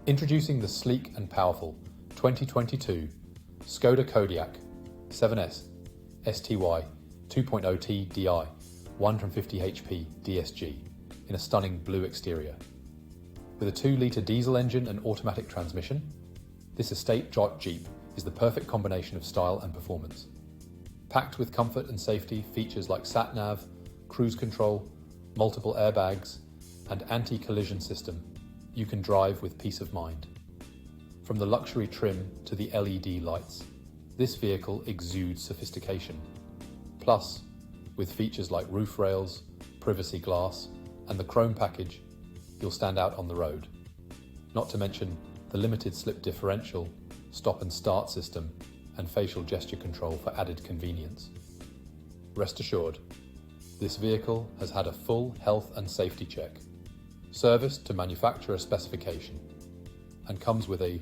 Introducing the sleek and powerful 2022 Skoda Kodiaq 7S STY 2.0T Di 150 HP DSG in a stunning blue exterior. With a 2-litre diesel engine and automatic transmission, this Estatejeep is the perfect combination of style and performance. Packed with comfort and safety, features like Sat Nav, cruise control, multiple airbags, and anti-collision system, you can drive with peace of mind. From the luxury trim to the LED lights, this vehicle exudes sophistication. Plus, with features like roof rails, privacy glass, and the chrome package, you'll stand out on the road. Not to mention the Limited Slip Differential, stop and start system, and FacialGesture Control for added convenience. Rest assured, this vehicle has had a full health and safety check, serviced to manufacturer specification, and comes with a